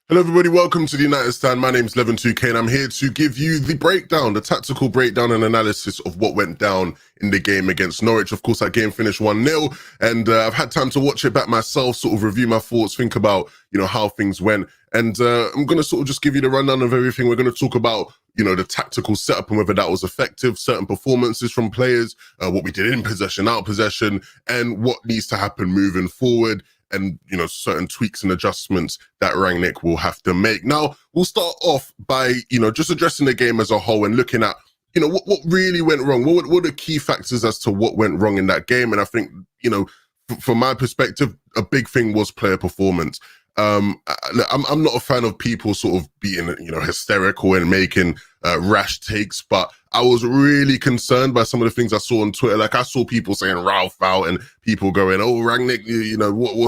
Hello everybody, welcome to the United Stand. My name is Leven 2K and I'm here to give you the breakdown, the tactical breakdown and analysis of what went down in the game against Norwich. Of course, that game finished 1-0 and I've had time to watch it back myself, sort of review my thoughts, think about, how things went. And I'm going to sort of just give you the rundown of everything. We're going to talk about, the tactical setup and whether that was effective, certain performances from players, what we did in possession, out of possession, and what needs to happen moving forward. And, certain tweaks and adjustments that Rangnick will have to make. Now, we'll start off by, just addressing the game as a whole and looking at, what really went wrong. What are the key factors as to what went wrong in that game? And I think, from my perspective, a big thing was player performance. I'm not a fan of people sort of being, hysterical and making rash takes, but I was really concerned by some of the things I saw on Twitter. Like I saw people saying Ralph out and people going, "Oh, Rangnick,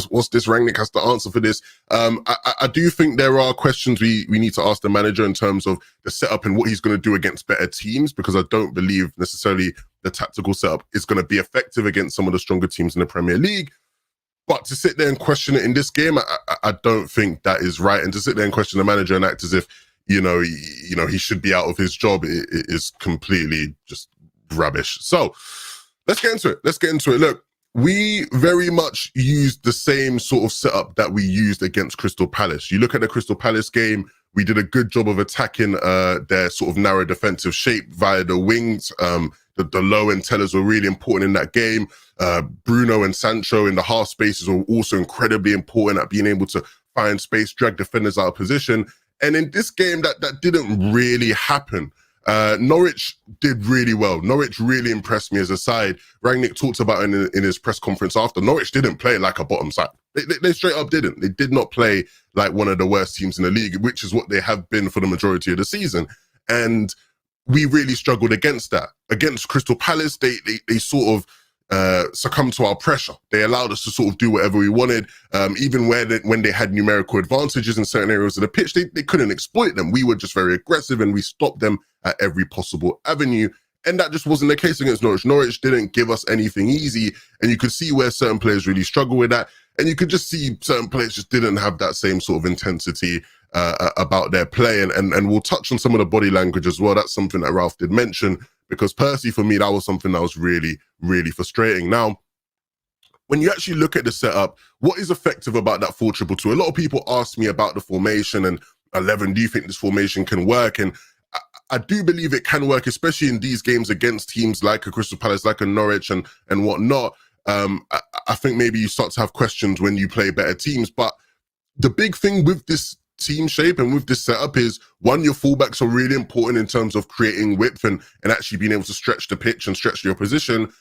what's this? Rangnick has to answer for this." I do think there are questions we need to ask the manager in terms of the setup and what he's going to do against better teams, because I don't believe necessarily the tactical setup is going to be effective against some of the stronger teams in the Premier League. But to sit there and question it in this game, I don't think that is right. And to sit there and question the manager and act as if, he should be out of his job is completely just rubbish. So let's get into it. Look, we very much used the same sort of setup that we used against Crystal Palace. You look at the Crystal Palace game, we did a good job of attacking their sort of narrow defensive shape via the wings. The low end tellers were really important in that game. Bruno and Sancho in the half spaces were also incredibly important at being able to find space, drag defenders out of position. And in this game, that didn't really happen. Norwich did really well. Norwich really impressed me as a side. Rangnick talked about it in his press conference after. Norwich didn't play like a bottom side. They straight up didn't. They did not play like one of the worst teams in the league, which is what they have been for the majority of the season. And we really struggled against that. Against Crystal Palace, they sort of succumbed to our pressure. They allowed us to sort of do whatever we wanted. Even when they had numerical advantages in certain areas of the pitch, they couldn't exploit them. We were just very aggressive and we stopped them at every possible avenue. And that just wasn't the case against Norwich. Norwich didn't give us anything easy. And you could see where certain players really struggle with that. And you could just see certain players just didn't have that same sort of intensity about their play. And we'll touch on some of the body language as well. That's something that Ralph did mention, because personally for me, that was something that was really, really frustrating. Now, when you actually look at the setup, what is effective about that 4-2-2? A lot of people ask me about the formation and 11, do you think this formation can work? And I do believe it can work, especially in these games against teams like a Crystal Palace, like a Norwich and whatnot. I think maybe you start to have questions when you play better teams. But the big thing with this team shape and with this setup is, one, your fullbacks are really important in terms of creating width and actually being able to stretch the pitch and stretch your position.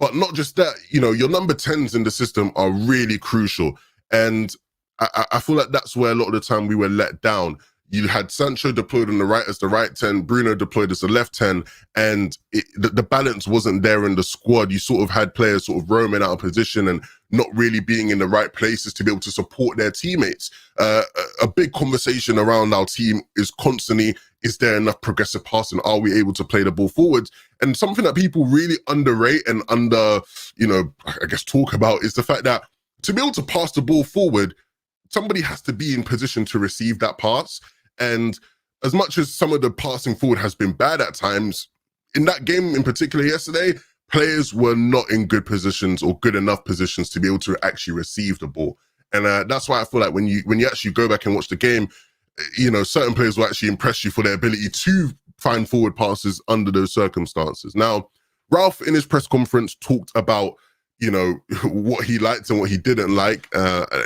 But not just that, your number 10s in the system are really crucial. And I feel like that's where a lot of the time we were let down. You had Sancho deployed on the right as the right 10, Bruno deployed as the left 10, and the balance wasn't there in the squad. You sort of had players sort of roaming out of position and not really being in the right places to be able to support their teammates. A big conversation around our team is constantly, is there enough progressive passing? Are we able to play the ball forwards? And something that people really underrate and talk about is the fact that to be able to pass the ball forward, somebody has to be in position to receive that pass. And as much as some of the passing forward has been bad at times, in that game in particular yesterday, players were not in good positions or good enough positions to be able to actually receive the ball. And that's why I feel like when you actually go back and watch the game, certain players will actually impress you for their ability to find forward passes under those circumstances. Now, Ralph in his press conference talked about what he liked and what he didn't like.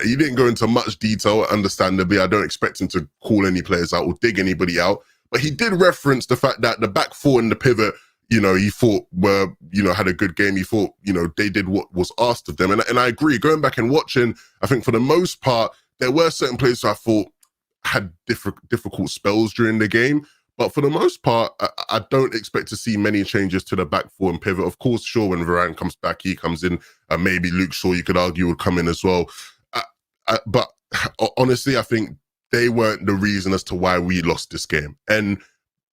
He didn't go into much detail, understandably. I don't expect him to call any players out or dig anybody out. But he did reference the fact that the back four and the pivot, he thought were, had a good game. He thought, they did what was asked of them. And I agree. Going back and watching, I think for the most part, there were certain players I thought had difficult spells during the game. But for the most part, I don't expect to see many changes to the back four and pivot. Of course, sure, when Varane comes back, he comes in. Maybe Luke Shaw, you could argue, would come in as well. But honestly, I think they weren't the reason as to why we lost this game. And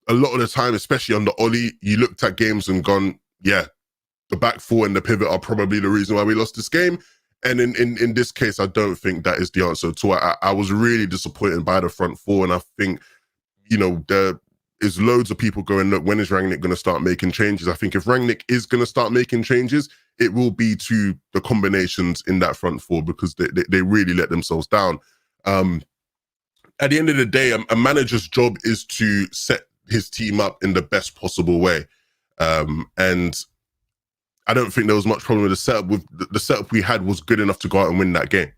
a lot of the time, especially under Oli, you looked at games and gone, yeah, the back four and the pivot are probably the reason why we lost this game. And in this case, I don't think that is the answer at all. I was really disappointed by the front four, and I think, you know, there is loads of people going, look, when is Rangnick going to start making changes? I think if Rangnick is going to start making changes, it will be to the combinations in that front four, because they really let themselves down. At the end of the day, a manager's job is to set his team up in the best possible way. And I don't think there was much problem with the setup. The setup we had was good enough to go out and win that game.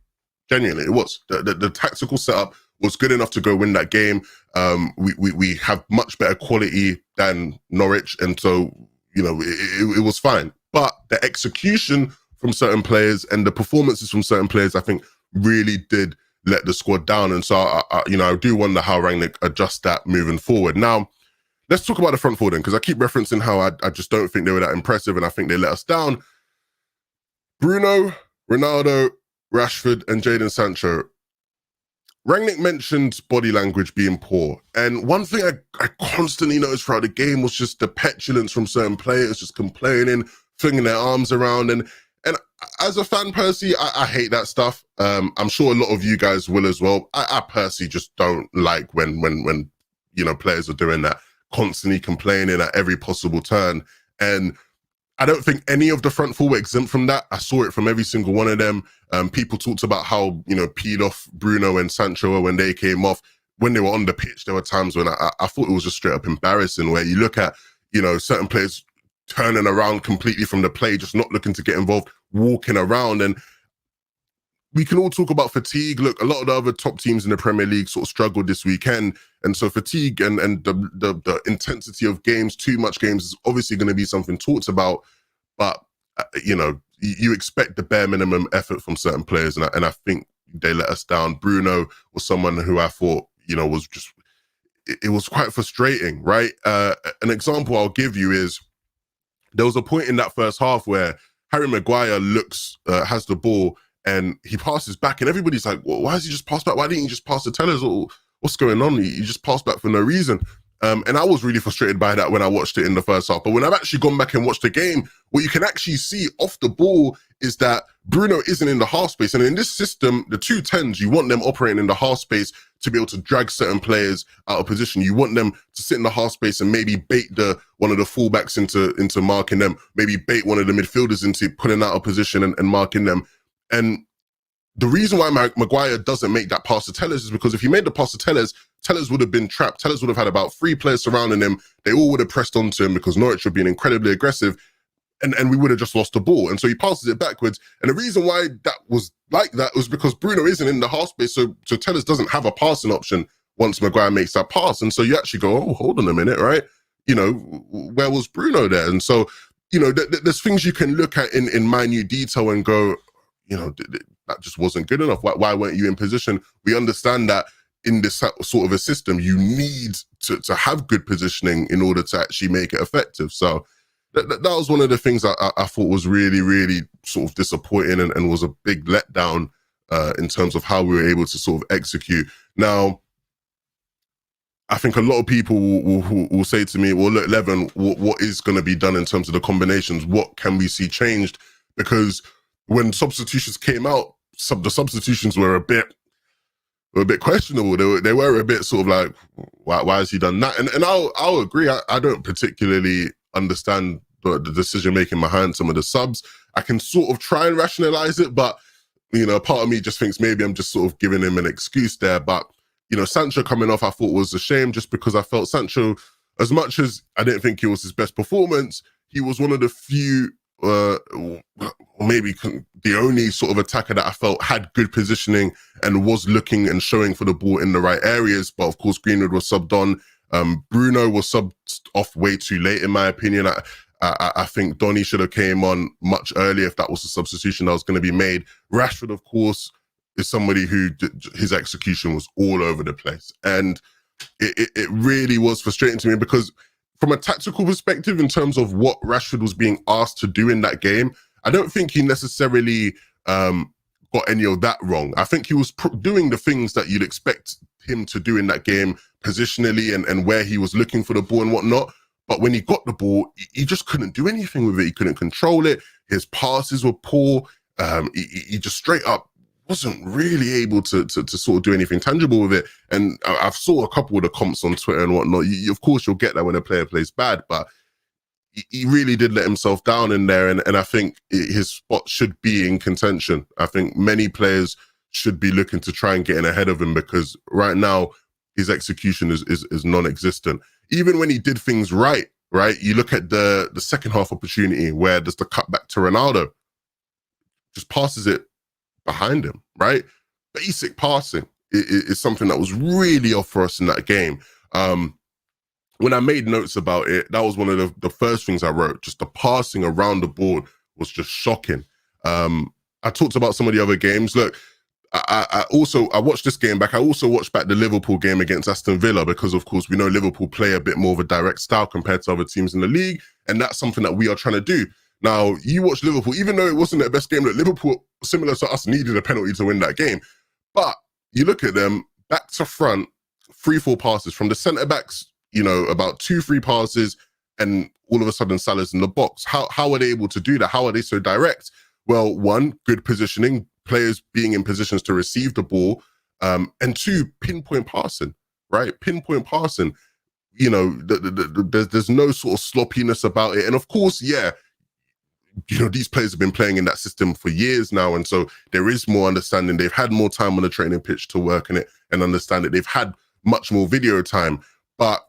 Genuinely, it was. The tactical setup was good enough to go win that game. We have much better quality than Norwich, and so, you know, it was fine. But the execution from certain players and the performances from certain players, I think, really did let the squad down. And so, I do wonder how Rangnick adjusts that moving forward. Now, let's talk about the front four then, because I keep referencing how I just don't think they were that impressive, and I think they let us down. Bruno, Ronaldo, Rashford, and Jadon Sancho. Rangnick mentioned body language being poor. And one thing I constantly noticed throughout the game was just the petulance from certain players, just complaining, flinging their arms around. And as a fan, Percy, I hate that stuff. I'm sure a lot of you guys will as well. I personally just don't like when you know, players are doing that, constantly complaining at every possible turn. And I don't think any of the front four were exempt from that. I saw it from every single one of them. People talked about how, you know, peed off Bruno and Sancho were when they came off. When they were on the pitch, there were times when I thought it was just straight up embarrassing, where you look at, you know, certain players turning around completely from the play, just not looking to get involved, walking around. And we can all talk about fatigue. Look, a lot of the other top teams in the Premier League sort of struggled this weekend. And so fatigue and the intensity of games, too much games, is obviously going to be something talked about. But, you know, you expect the bare minimum effort from certain players. And I think they let us down. Bruno was someone who I thought, you know, was just, it was quite frustrating, right? An example I'll give you is, there was a point in that first half where Harry Maguire has the ball, and he passes back, and everybody's like, well, why has he just passed back? Why didn't he just pass to Tellers? Or what's going on? He just passed back for no reason. And I was really frustrated by that when I watched it in the first half. But when I've actually gone back and watched the game, what you can actually see off the ball is that Bruno isn't in the half space. And in this system, the 2 10s, you want them operating in the half space to be able to drag certain players out of position. You want them to sit in the half space and maybe bait one of the fullbacks into marking them, maybe bait one of the midfielders into pulling out of position and marking them. And the reason why Maguire doesn't make that pass to Tellers is because if he made the pass to Tellers, Tellers would have been trapped. Tellers would have had about 3 players surrounding him. They all would have pressed onto him because Norwich would be incredibly aggressive, and we would have just lost the ball. And so he passes it backwards. And the reason why that was like that was because Bruno isn't in the half space, so Tellers doesn't have a passing option once Maguire makes that pass. And so you actually go, oh, hold on a minute, right? You know, where was Bruno there? And so, you know, there's things you can look at in minute detail and go, you know, that just wasn't good enough. Why weren't you in position? We understand that in this sort of a system, you need to have good positioning in order to actually make it effective. So that was one of the things I thought was really, really sort of disappointing and was a big letdown in terms of how we were able to sort of execute. Now, I think a lot of people will say to me, well, look, Leven, what is going to be done in terms of the combinations? What can we see changed? Because when substitutions came out, the substitutions were a bit questionable. They were a bit sort of like, why has he done that? And I'll agree. I don't particularly understand the decision making behind some of the subs. I can sort of try and rationalize it, but you know, part of me just thinks maybe I'm just sort of giving him an excuse there. But you know, Sancho coming off, I thought was a shame, just because I felt Sancho, as much as I didn't think it was his best performance, he was one of the few, maybe the only sort of attacker that I felt had good positioning and was looking and showing for the ball in the right areas. But of course, Greenwood was subbed on. Bruno was subbed off way too late, in my opinion. I think Donny should have came on much earlier if that was a substitution that was going to be made. Rashford, of course, is somebody who his execution was all over the place. And it really was frustrating to me, because from a tactical perspective, in terms of what Rashford was being asked to do in that game, I don't think he necessarily got any of that wrong. I think he was doing the things that you'd expect him to do in that game, positionally and where he was looking for the ball and whatnot. But when he got the ball, he just couldn't do anything with it. He couldn't control it. His passes were poor. he just straight up wasn't really able to sort of do anything tangible with it. And I've saw a couple of the comps on Twitter and whatnot. Of course, you'll get that when a player plays bad, but he really did let himself down in there. And I think his spot should be in contention. I think many players should be looking to try and get in ahead of him, because right now his execution is non-existent. Even when he did things right, you look at the second half opportunity where there's the cut back to Ronaldo, just passes it behind him, right? Basic passing is something that was really off for us in that game. When I made notes about it, that was one of the first things I wrote. Just the passing around the board was just shocking. I talked about some of the other games. Look, I watched this game back. I also watched back the Liverpool game against Aston Villa, because of course we know Liverpool play a bit more of a direct style compared to other teams in the league, and that's something that we are trying to do. Now, you watch Liverpool, even though it wasn't their best game, that Liverpool, similar to us, needed a penalty to win that game. But you look at them, back to front, 3-4 passes from the centre-backs, about 2-3 passes, and all of a sudden Salah's in the box. How are they able to do that? How are they so direct? Well, one, good positioning, players being in positions to receive the ball, and two, pinpoint passing, right? Pinpoint passing. There's no sort of sloppiness about it. And of course, yeah, these players have been playing in that system for years now, and so there is more understanding. They've had more time on the training pitch to work in it and understand it. They've had much more video time. But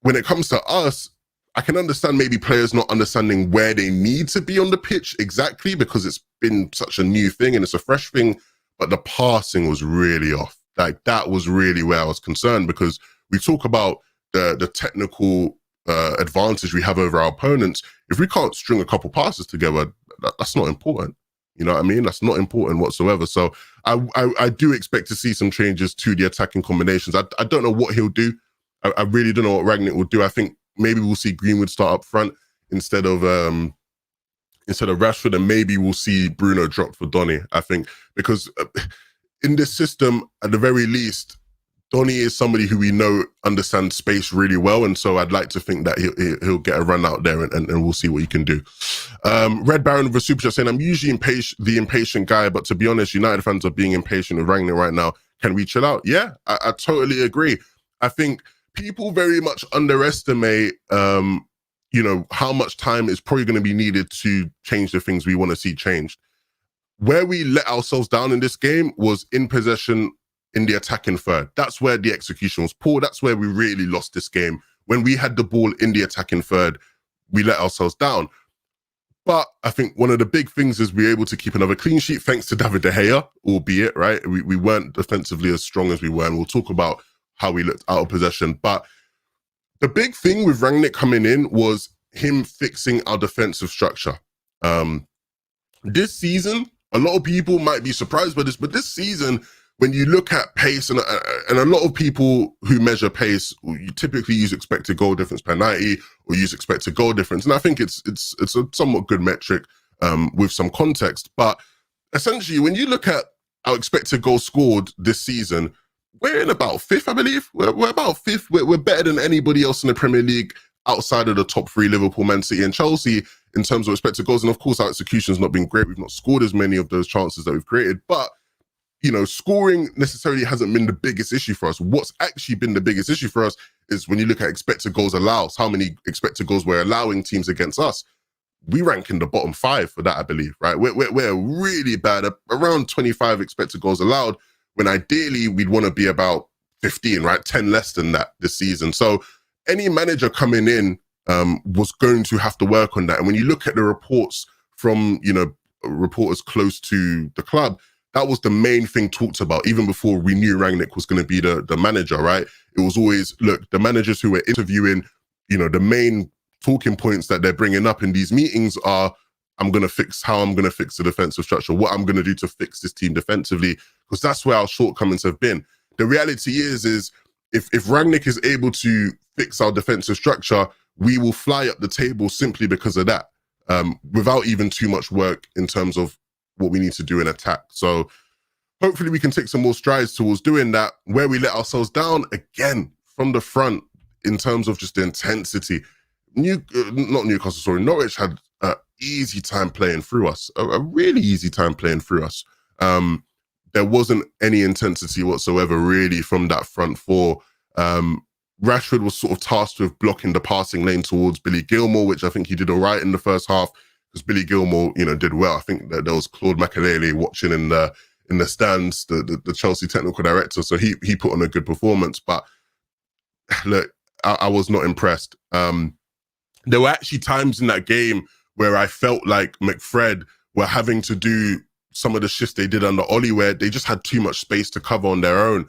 when it comes to us, I can understand maybe players not understanding where they need to be on the pitch exactly, because it's been such a new thing and it's a fresh thing, but the passing was really off. Like, that was really where I was concerned, because we talk about the technical advantage we have over our opponents. If we can't string a couple passes together, that's not important. You know what I mean? That's not important whatsoever. So I do expect to see some changes to the attacking combinations. I don't know what he'll do. I really don't know what Rangnick will do. I think maybe we'll see Greenwood start up front instead of Rashford, and maybe we'll see Bruno dropped for Donny. I think, because in this system, at the very least, Donny is somebody who we know understands space really well, and so I'd like to think that he'll get a run out there, and we'll see what he can do. Red Baron with a super chat saying, I'm usually the impatient guy, but to be honest, United fans are being impatient with Rangnick right now. Can we chill out? Yeah, I totally agree. I think people very much underestimate, how much time is probably going to be needed to change the things we want to see changed. Where we let ourselves down in this game was in possession in the attacking third. That's where the execution was poor. That's where we really lost this game. When we had the ball in the attacking third, we let ourselves down. But I think one of the big things is we were able to keep another clean sheet, thanks to David De Gea, albeit, right? We weren't defensively as strong as we were, and we'll talk about how we looked out of possession. But the big thing with Rangnick coming in was him fixing our defensive structure. This season, a lot of people might be surprised by this, but this season, when you look at pace, and a lot of people who measure pace, you typically use expected goal difference per 90 or use expected goal difference. And I think it's a somewhat good metric with some context. But essentially, when you look at our expected goals scored this season, we're in about fifth, I believe. We're about fifth. We're better than anybody else in the Premier League outside of the top three, Liverpool, Man City, and Chelsea, in terms of expected goals. And of course, our execution's not been great. We've not scored as many of those chances that we've created. But scoring necessarily hasn't been the biggest issue for us. What's actually been the biggest issue for us is when you look at expected goals allowed, how many expected goals we're allowing teams against us. We rank in the bottom 5 for that, I believe, right? We're really bad, around 25 expected goals allowed, when ideally we'd want to be about 15, right? 10 less than that this season. So any manager coming in was going to have to work on that. And when you look at the reports from, reporters close to the club, that was the main thing talked about, even before we knew Rangnick was going to be the manager, right? It was always, look, the managers who were interviewing, the main talking points that they're bringing up in these meetings are, I'm going to fix the defensive structure, what I'm going to do to fix this team defensively, because that's where our shortcomings have been. The reality is if Rangnick is able to fix our defensive structure, we will fly up the table simply because of that, without even too much work in terms of what we need to do in attack. So hopefully we can take some more strides towards doing that. Where we let ourselves down, again, from the front, in terms of just the intensity. Norwich had easy time playing through us, a really easy time playing through us. There wasn't any intensity whatsoever really from that front four. Rashford was sort of tasked with blocking the passing lane towards Billy Gilmour, which I think he did all right in the first half, because Billy Gilmour, did well. I think that there was Claude Makelele watching in the stands, the Chelsea technical director, so he put on a good performance. But look, I was not impressed. There were actually times in that game where I felt like McFred were having to do some of the shifts they did under Oli, where they just had too much space to cover on their own.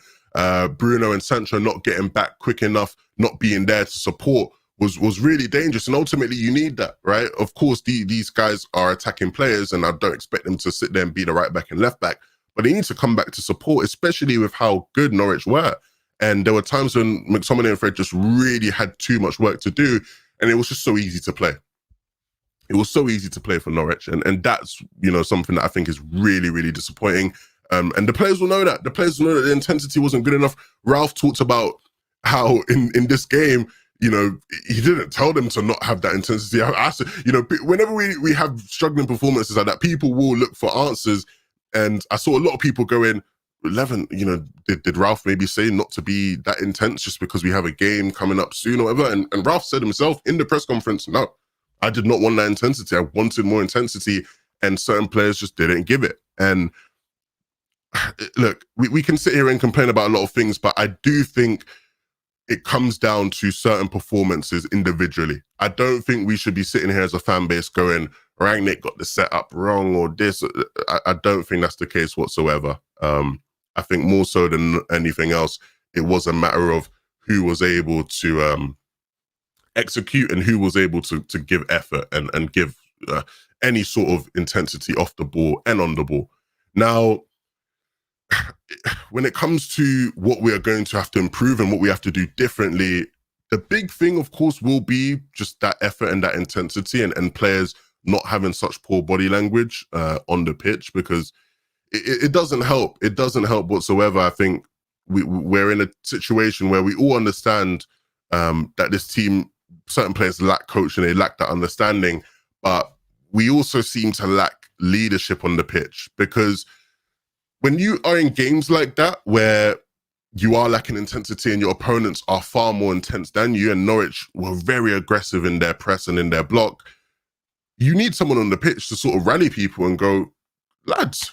Bruno and Sancho not getting back quick enough, not being there to support was really dangerous. And ultimately, you need that, right? Of course, these guys are attacking players, and I don't expect them to sit there and be the right back and left back, but they need to come back to support, especially with how good Norwich were. And there were times when McTominay and Fred just really had too much work to do, and it was just so easy to play. It was so easy to play for Norwich, and that's something that I think is really, really disappointing. And the players will know that. The players will know that the intensity wasn't good enough. Ralph talked about how in this game, he didn't tell them to not have that intensity. Whenever we have struggling performances like that, people will look for answers. And I saw a lot of people going, Leven, did Ralph maybe say not to be that intense just because we have a game coming up soon or whatever? And Ralph said himself in the press conference, no, I did not want that intensity. I wanted more intensity, and certain players just didn't give it. And look, we can sit here and complain about a lot of things, but I do think it comes down to certain performances individually. I don't think we should be sitting here as a fan base going, Rangnick got the setup wrong or this. I don't think that's the case whatsoever. I think more so than anything else, it was a matter of who was able to execute and who was able to give effort and give any sort of intensity off the ball and on the ball. Now, when it comes to what we are going to have to improve and what we have to do differently, the big thing, of course, will be just that effort and that intensity and players not having such poor body language on the pitch, because it doesn't help. It doesn't help whatsoever. I think we're in a situation where we all understand that this team, certain players lack coaching, they lack that understanding, but we also seem to lack leadership on the pitch, because when you are in games like that where you are lacking intensity and your opponents are far more intense than you, and Norwich were very aggressive in their press and in their block, you need someone on the pitch to sort of rally people and go, lads,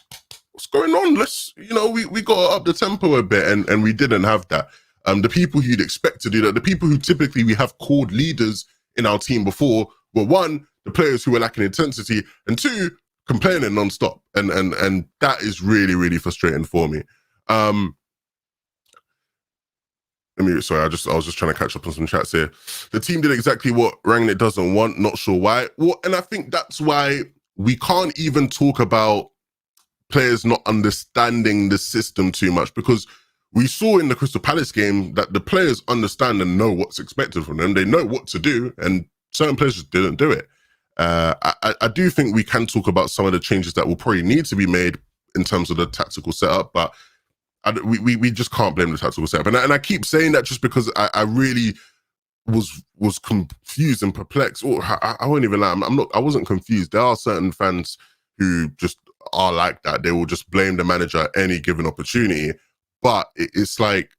what's going on? Let's, we got to up the tempo a bit, and we didn't have that. The people who you'd expect to do that, the people who typically we have called leaders in our team before, were one, the players who were lacking intensity, and two, complaining nonstop, and that is really, really frustrating for me. Sorry, I was just trying to catch up on some chats here. The team did exactly what Rangnick doesn't want, not sure why. Well, and I think that's why we can't even talk about players not understanding the system too much, because we saw in the Crystal Palace game that the players understand and know what's expected from them. They know what to do, and certain players just didn't do it. I do think we can talk about some of the changes that will probably need to be made in terms of the tactical setup, but we just can't blame the tactical setup. And I keep saying that just because I really was confused and perplexed. Or I won't even lie, I wasn't confused. There are certain fans who just are like that. They will just blame the manager at any given opportunity. But it's like,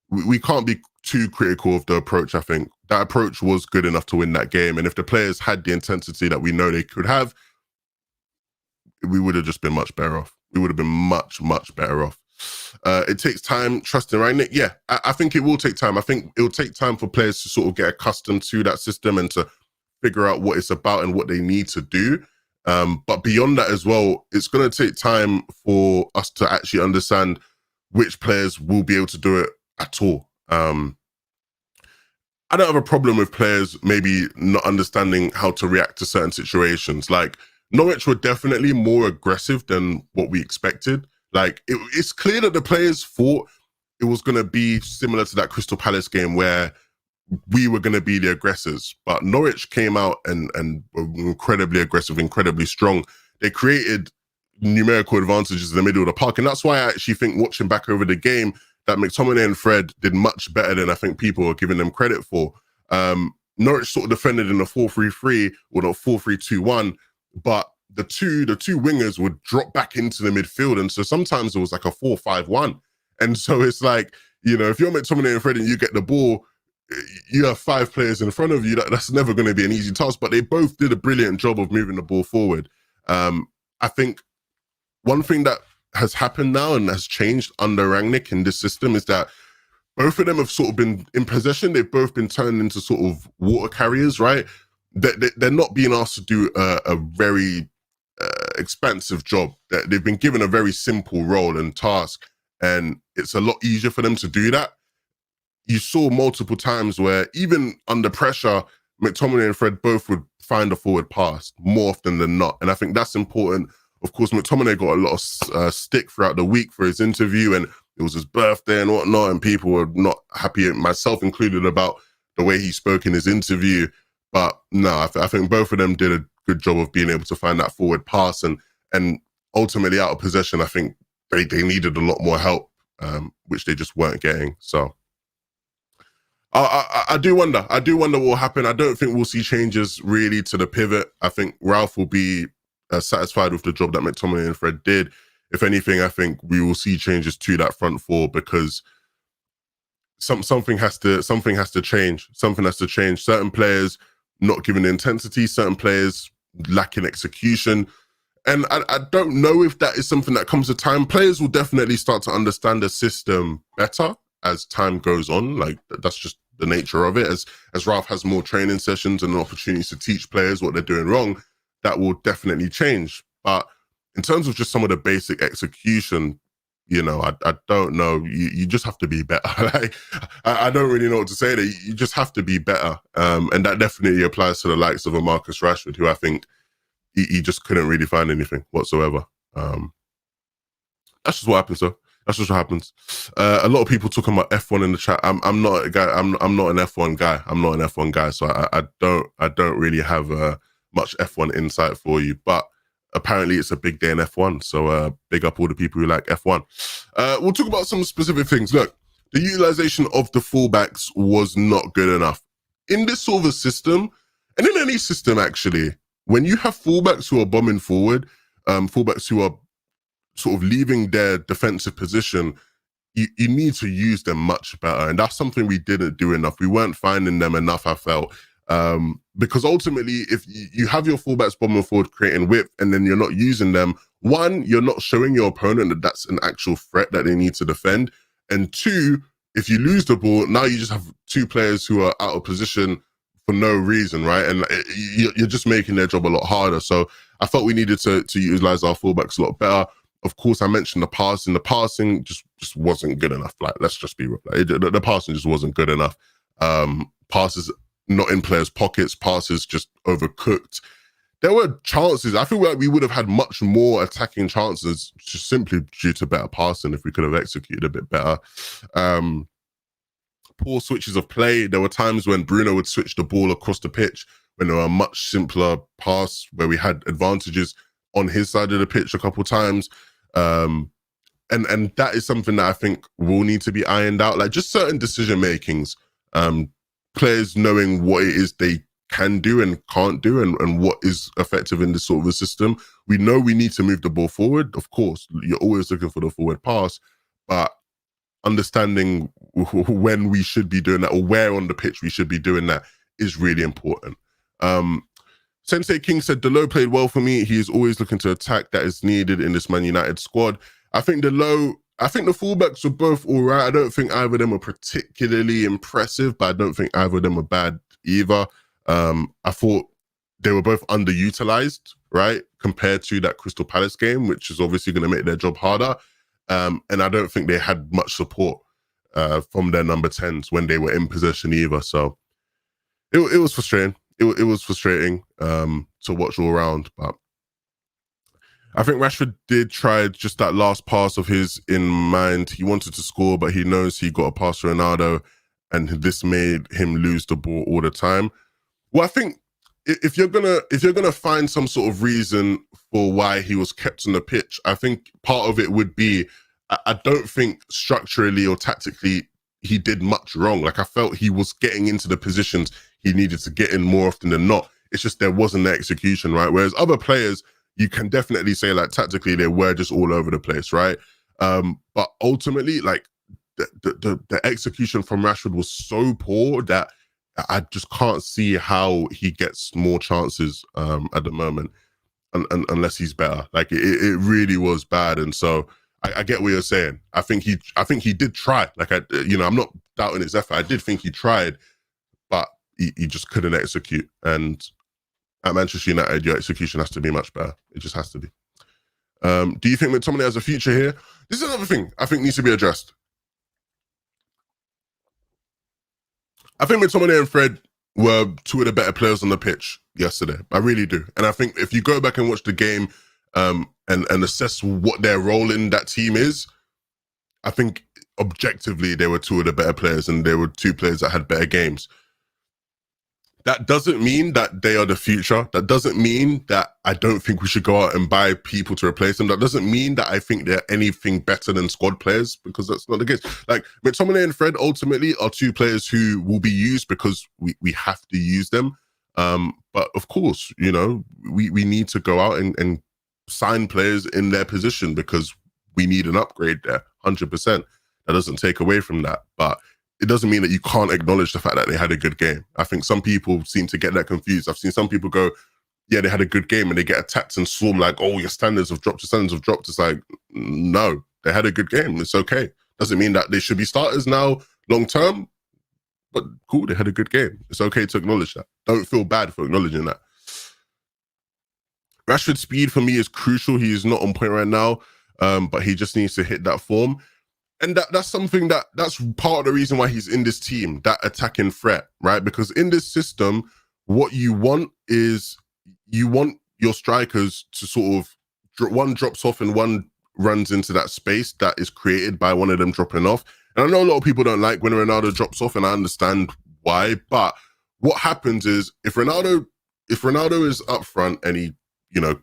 we can't be too critical of the approach. I think that approach was good enough to win that game. And if the players had the intensity that we know they could have, we would have just been much better off. We would have been much, much better off. It takes time, trusting Rangnick. Yeah, I think it will take time. I think it will take time for players to sort of get accustomed to that system and to figure out what it's about and what they need to do. But beyond that as well, it's going to take time for us to actually understand which players will be able to do it at all. I don't have a problem with players maybe not understanding how to react to certain situations. Like, Norwich were definitely more aggressive than what we expected. Like, it's clear that the players thought it was going to be similar to that Crystal Palace game where we were going to be the aggressors. But Norwich came out and were incredibly aggressive, incredibly strong. They created numerical advantages in the middle of the park. And that's why I actually think, watching back over the game, that McTominay and Fred did much better than I think people are giving them credit for. Norwich sort of defended in a 4-3-3 or a 4-3-2-1, but the two wingers would drop back into the midfield, and so sometimes it was like a 4-5-1. And so it's like, you know, if you're McTominay and Fred and you get the ball, you have 5 players in front of you. That's never going to be an easy task. But they both did a brilliant job of moving the ball forward. I think one thing that has happened now and has changed under Rangnick in this system is that both of them have sort of been in possession. They've both been turned into sort of water carriers, right? They're not being asked to do a very expansive job. They've been given a very simple role and task, and it's a lot easier for them to do that. You saw multiple times where even under pressure, McTominay and Fred both would find a forward pass more often than not. And I think that's important. Of course, McTominay got a lot of stick throughout the week for his interview, and it was his birthday and whatnot, and people were not happy, myself included, about the way he spoke in his interview. But no, I think both of them did a good job of being able to find that forward pass, and ultimately out of possession, I think they needed a lot more help, which they just weren't getting. So I do wonder what will happen. I don't think we'll see changes really to the pivot. I think Ralph will be satisfied with the job that McTominay and Fred did. If anything, I think we will see changes to that front four, because something has to change. Something has to change. Certain players not giving the intensity, certain players lacking execution. And I don't know if that is something that comes with time. Players will definitely start to understand the system better as time goes on. Like, that's just the nature of it. As Ralph has more training sessions and opportunities to teach players what they're doing wrong, that will definitely change. But in terms of just some of the basic execution, you know, I don't know. You just have to be better. Like, I don't really know what to say there. You just have to be better. And that definitely applies to the likes of a Marcus Rashford, who I think he just couldn't really find anything whatsoever. That's just what happens, though. That's just what happens. A lot of people talking about F1 in the chat. I'm not a guy. I'm not an F1 guy. I'm not an F1 guy. So I don't really have much F1 insight for you. But apparently it's a big day in F1. So big up all the people who like F1. We'll talk about some specific things. Look, the utilization of the fullbacks was not good enough in this sort of a system, and in any system actually. When you have fullbacks who are bombing forward, fullbacks who are sort of leaving their defensive position, you need to use them much better. And that's something we didn't do enough. We weren't finding them enough, I felt. Because ultimately, if you have your fullbacks bombing forward, creating width, and then you're not using them, one, you're not showing your opponent that that's an actual threat that they need to defend. And two, if you lose the ball, now you just have 2 players who are out of position for no reason, right? And you're just making their job a lot harder. So I felt we needed to utilize our fullbacks a lot better. Of course, I mentioned the passing. The passing just wasn't good enough. Like, let's just be real. Like, the passing just wasn't good enough. Passes not in players' pockets. Passes just overcooked. There were chances. I feel like we would have had much more attacking chances just simply due to better passing if we could have executed a bit better. Poor switches of play. There were times when Bruno would switch the ball across the pitch when there were a much simpler pass where we had advantages on his side of the pitch a couple times. And that is something that I think will need to be ironed out. Like, just certain decision makings, players knowing what it is they can do and can't do, and what is effective in this sort of a system. We know we need to move the ball forward. Of course, you're always looking for the forward pass, but understanding when we should be doing that, or where on the pitch we should be doing that, is really important. Sensei King said, Delo played well for me. He is always looking to attack. That is needed in this Man United squad. I think the fullbacks were both all right. I don't think either of them were particularly impressive, but I don't think either of them were bad either. I thought they were both underutilized, right, compared to that Crystal Palace game, which is obviously going to make their job harder. And I don't think they had much support from their number 10s when they were in possession either. So it was frustrating. It was frustrating to watch all around. But I think Rashford did try just that last pass of his in mind. He wanted to score, but he knows he got a pass to Ronaldo, and this made him lose the ball all the time. Well, I think if you're gonna find some sort of reason for why he was kept on the pitch, I think part of it would be, I don't think structurally or tactically he did much wrong. Like, I felt he was getting into the positions he needed to get in more often than not. It's just there wasn't the execution, right? Whereas other players, you can definitely say, like, tactically, they were just all over the place, right? But ultimately, like, the execution from Rashford was so poor that I just can't see how he gets more chances at the moment, unless he's better. Like, it really was bad. And so I get what you're saying. I think he did try. Like, I'm not doubting his effort. I did think he tried, but he just couldn't execute. And at Manchester United, your execution has to be much better. It just has to be. Do you think McTominay has a future here? This is another thing I think needs to be addressed. I think McTominay and Fred were two of the better players on the pitch yesterday. I really do. And I think if you go back and watch the game and assess what their role in that team is, I think objectively they were two of the better players, and they were two players that had better games. That doesn't mean that they are the future. That doesn't mean that I don't think we should go out and buy people to replace them. That doesn't mean that I think they're anything better than squad players, because that's not the case. Like, McTominay and Fred ultimately are two players who will be used because we have to use them. But of course, we need to go out and sign players in their position because we need an upgrade there, 100%. That doesn't take away from that. But it doesn't mean that you can't acknowledge the fact that they had a good game. I think some people seem to get that confused. I've seen some people go, yeah, they had a good game, and they get attacked and swarm like, oh, your standards have dropped, your standards have dropped. It's like, no, they had a good game. It's okay. Doesn't mean that they should be starters now long term, but cool, they had a good game. It's okay to acknowledge that. Don't feel bad for acknowledging that. Rashford's speed for me is crucial. He is not on point right now, but he just needs to hit that form. And that's something that's part of the reason why he's in this team, that attacking threat, right? Because in this system, what you want is you want your strikers to sort of, one drops off and one runs into that space that is created by one of them dropping off. And I know a lot of people don't like when Ronaldo drops off, and I understand why. But what happens is if Ronaldo is up front and he,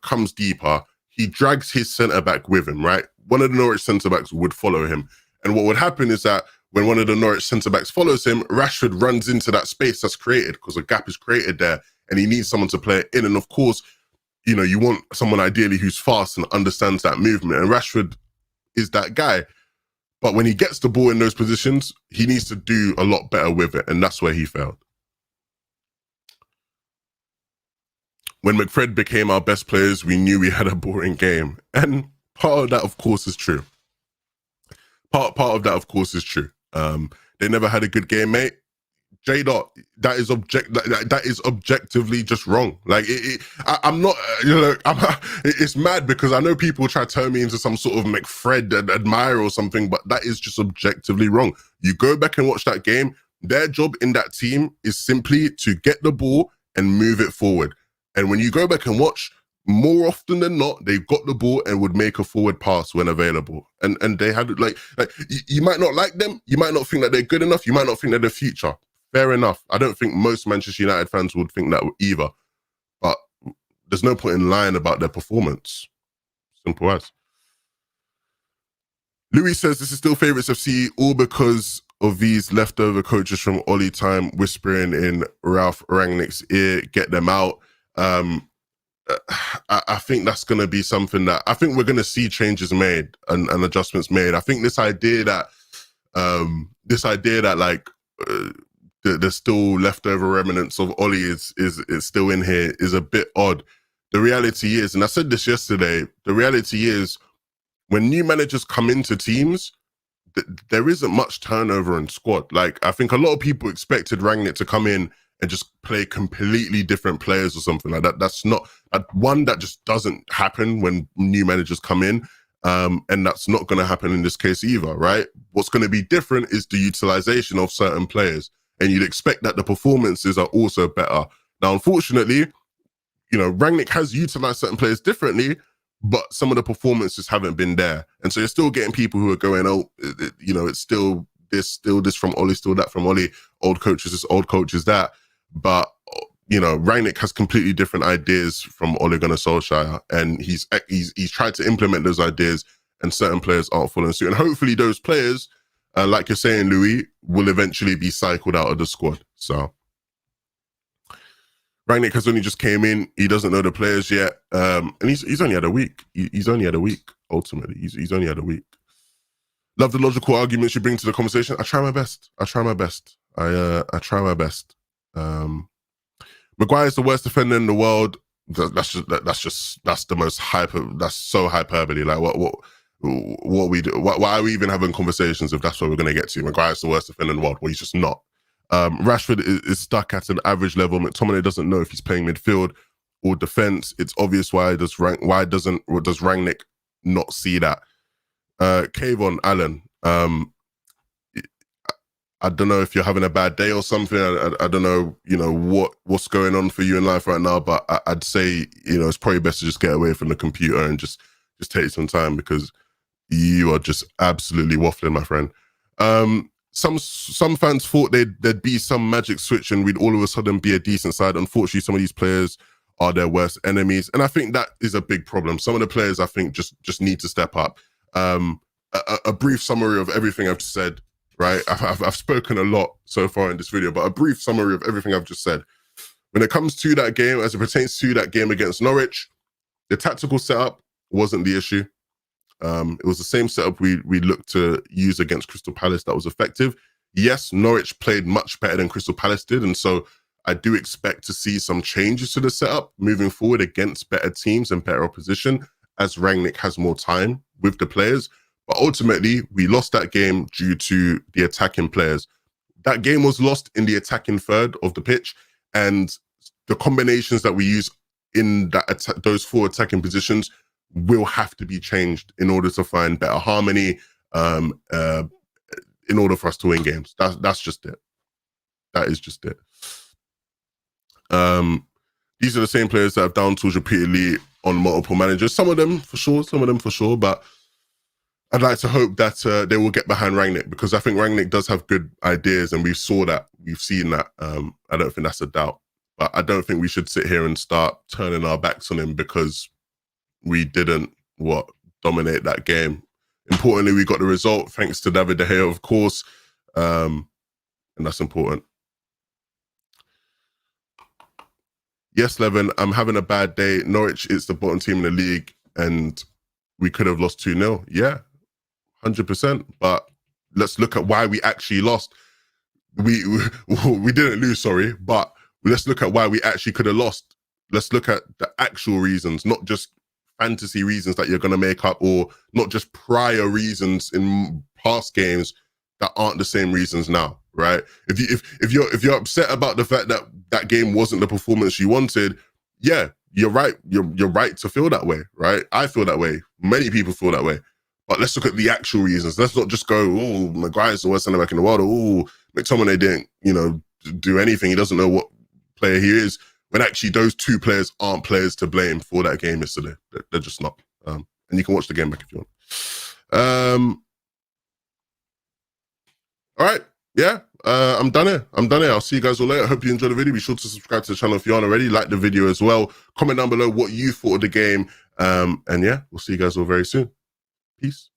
comes deeper, he drags his centre back with him, right? One of the Norwich centre backs would follow him. And what would happen is that when one of the Norwich centre-backs follows him, Rashford runs into that space that's created because a gap is created there, and he needs someone to play it in. And of course, you want someone ideally who's fast and understands that movement. And Rashford is that guy. But when he gets the ball in those positions, he needs to do a lot better with it. And that's where he failed. When McFred became our best players, we knew we had a boring game. And part of that, of course, is true. Part of that, of course, is true. They never had a good game, mate. J. Dot, that is objectively just wrong. Like, I'm not, it's mad because I know people try to turn me into some sort of McFred admirer or something, but that is just objectively wrong. You go back and watch that game. Their job in that team is simply to get the ball and move it forward. And when you go back and watch, more often than not, they got the ball and would make a forward pass when available. And they had, like you might not like them. You might not think that they're good enough. You might not think they're the future. Fair enough. I don't think most Manchester United fans would think that either. But there's no point in lying about their performance. Simple as. Louis says this is still Favourites FC, all because of these leftover coaches from Ollie time whispering in Ralph Rangnick's ear, get them out. I think that's going to be something that I think we're going to see changes made and adjustments made. I think this idea that like there's still leftover remnants of Ollie is still in here is a bit odd. The reality is, and I said this yesterday, the reality is when new managers come into teams, there isn't much turnover in squad. Like, I think a lot of people expected Rangnick to come in and just play completely different players or something like that. That's not one that just doesn't happen when new managers come in. And that's not going to happen in this case either, right? What's going to be different is the utilization of certain players. And you'd expect that the performances are also better. Now, unfortunately, Rangnick has utilized certain players differently, but some of the performances haven't been there. And so you're still getting people who are going, it's still this from Ollie, still that from Ollie, old coaches this, old coaches that. But, Rangnick has completely different ideas from Ole Gunnar Solskjaer, and he's tried to implement those ideas, and certain players aren't following suit. And hopefully those players, like you're saying, Louis, will eventually be cycled out of the squad. So Rangnick has only just came in. He doesn't know the players yet. And he's only had a week. He's only had a week, ultimately. He's only had a week. Love the logical arguments you bring to the conversation. I try my best. I try my best. I try my best. Maguire's the worst defender in the world. That's the most hyper. That's so hyperbole. Like what we do? Why are we even having conversations if that's what we're going to get to? Maguire's the worst defender in the world. Well, he's just not. Rashford is stuck at an average level. McTominay doesn't know if he's playing midfield or defense. It's obvious why does Rangnick not see that? Kayvon Allen, I don't know if you're having a bad day or something. I don't know, what's going on for you in life right now, but I'd say, it's probably best to just get away from the computer and just take some time, because you are just absolutely waffling, my friend. Some fans thought there'd be some magic switch and we'd all of a sudden be a decent side. Unfortunately, some of these players are their worst enemies, and I think that is a big problem. Some of the players, I think, just need to step up. A brief summary of everything I've said, right? I've spoken a lot so far in this video, but a brief summary of everything I've just said. When it comes to that game, as it pertains to that game against Norwich, the tactical setup wasn't the issue. It was the same setup we looked to use against Crystal Palace that was effective. Yes, Norwich played much better than Crystal Palace did, and so I do expect to see some changes to the setup moving forward against better teams and better opposition as Rangnick has more time with the players. But ultimately, we lost that game due to the attacking players. That game was lost in the attacking third of the pitch, and the combinations that we use in those four attacking positions will have to be changed in order to find better harmony, in order for us to win games. That's just it. That is just it. These are the same players that have down tools repeatedly on multiple managers. Some of them for sure, but I'd like to hope that they will get behind Rangnick, because I think Rangnick does have good ideas, and we've seen that. I don't think that's a doubt, but I don't think we should sit here and start turning our backs on him because we didn't dominate that game. Importantly, we got the result thanks to David De Gea, of course, and that's important. Yes, Leven, I'm having a bad day. Norwich is the bottom team in the league, and we could have lost 2-0. Yeah, 100%. But let's look at why we actually lost. We didn't lose, sorry, but let's look at why we actually could have lost. Let's look at the actual reasons, not just fantasy reasons that you're going to make up, or not just prior reasons in past games that aren't the same reasons now, right? If you're upset about the fact that that game wasn't the performance you wanted, yeah, you're right. You're right to feel that way, right? I feel that way. Many people feel that way. But let's look at the actual reasons. Let's not just go, oh, Maguire's the worst centre back in the world, or oh, McTominay didn't, do anything. He doesn't know what player he is. When actually those two players aren't players to blame for that game yesterday. They're just not. And you can watch the game back if you want. All right. Yeah. I'm done here. I'll see you guys all later. I hope you enjoyed the video. Be sure to subscribe to the channel if you aren't already. Like the video as well. Comment down below what you thought of the game. And yeah, we'll see you guys all very soon. Peace.